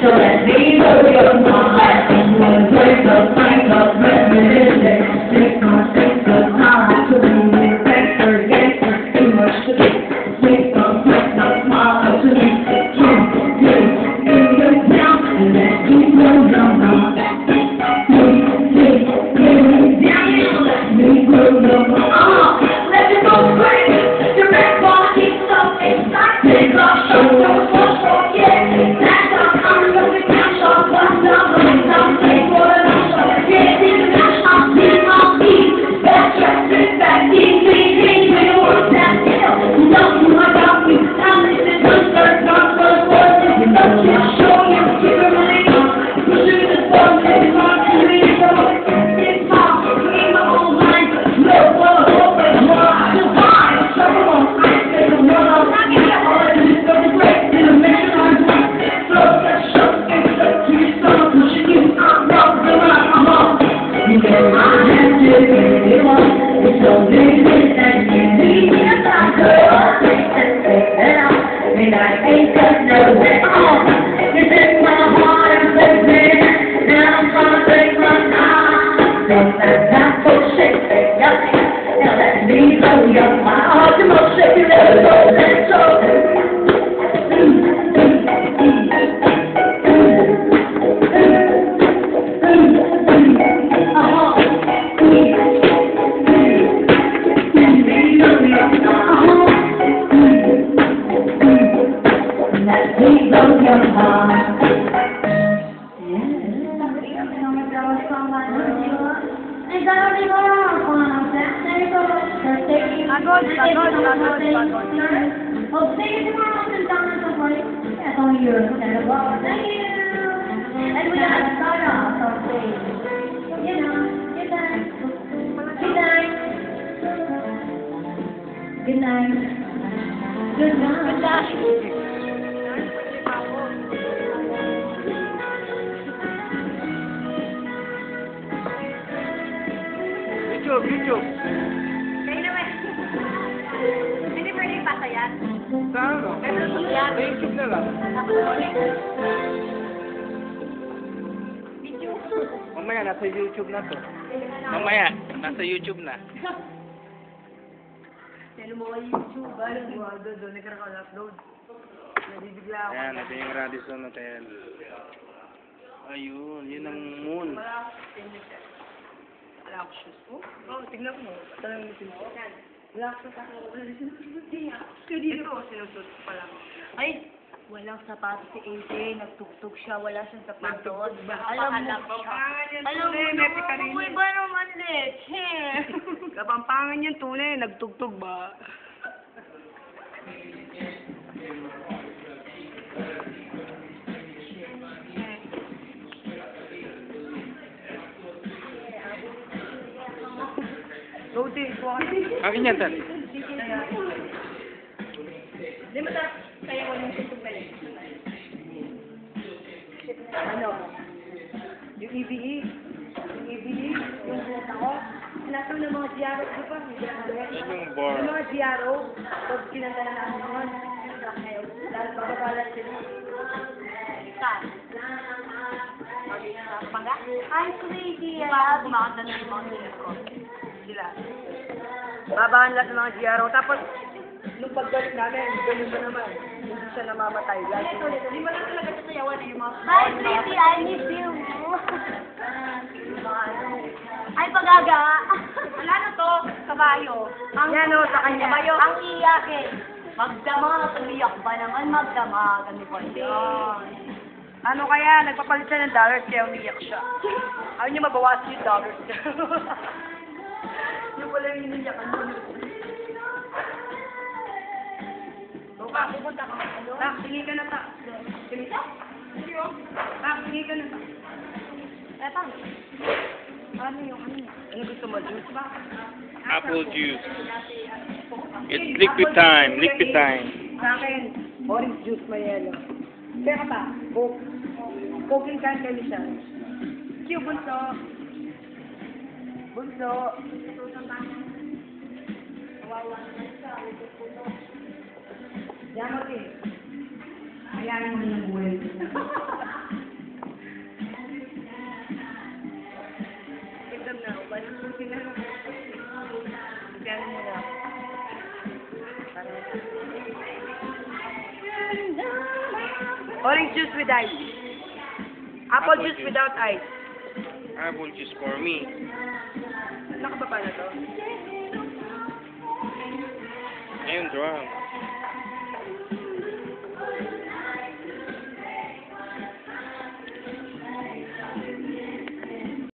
So let me know your heart. One break up, break up, reminiscing. Take the time to be gangster, gangster. Too much to do. Take the smile to me. Give down and let me know your heart. Let me know your heart. Let me go crazy. Your red ball keeps up inside. Take off, show your force, yeah. That's how I'm looking at your what's up. I'm playing for the national. Yeah, this is national team on me. That's your sit back, easy, easy. We want that deal. You know you, I got you. I'm listening to third, not first voices. You know you, show you, keep it really on. Push it to the phone, it's hard to leave. It's hard, you ain't my own mind. Look for the hope and more. Divine, so come on, I take a one on. I get it all in this double break. In a mission on time. Flow, let's show, get stuck to your stomach. Pushing you, I'm up, I'm on. You know I have to get it on. It's so big that you need me to talk about. And I ain't got no way on. You take my heart and put me. Now I'm gonna take my time. Don't let that bullshit take up. Now let me blow your mind. Oh, come on, shake it, let it go, let's go. Let me blow your heart. Good night. Good night. YouTube. Kayo naman. Hindi pwede ipasa yan. Sa ano? Sa YouTube na lang. Video. Mamaya, nasa YouTube na to. Mamaya, nasa YouTube na. Telo mo kay YouTube. Doon nagkakaroon-upload. Nabibigla ako. Ayan, ito yung Radisson Hotel. Ayun, yun ang moon. Wala ako shoes ko. Oh, tignan mo. Tanong mo sila. Wala ako sa akin. Wala rin sinusunod niya. Dito, sinusunod ko pa lang. Ay, walang sapatos si AJ. Nagtugtog siya. Wala siyang sapatos. Alam mo, iba naman leche. Kapampangan yung tunay, nagtugtog ba? Roti, kuha ka. Akin yan, sir. Hindi mo ta, kaya ko yung tugtog na leche. Ano? Yung EVE. Yung buhok ako. Lahat ng mga GRO, di ba? Yung bar. Yung mga GRO, pag kinanta na namin yun, dahil bababalat sila. Saan? Pangga? Ay, crazy. Di ba ako kumakanta na yung mga tulis ko? Sila. Babahan lahat ng mga GRO. Tapos, nung pagbalik namin, ganun ba naman? Hindi siya namamatay. Hindi mo lang talaga sasayawan yung mga... Bye, Pretty! I miss you! Ay, pag-aga! Wala na to, kabayo. Yan o, sa kanya. Kabayo, ang iyakin. Magdamag, umiyak ba naman magdamag? Ano ba yun? Ano kaya? Nagpapalit siya ng dollars kaya umiyak siya. Ayaw niya mabawasan yung dollars niya. Yung pala yung iniyakan mo. Pa, pupunta ka. Ano? Tak, hingi ka na ta. Kumita? Tak, hingi ka na ta. Eto. Ano yung ano? Ano gusto mo? Juice ba? Apple juice. It's liquid time. Sa akin, orange juice may yellow. Teka pa, Coke. Coke and candy siya. Q, bunso. Bunso. Yamotin. Ayan mo ng buhay. Orange juice with ice. Apple juice without ice. Apple juice for me. Nakababa na to. Ayun, drunk.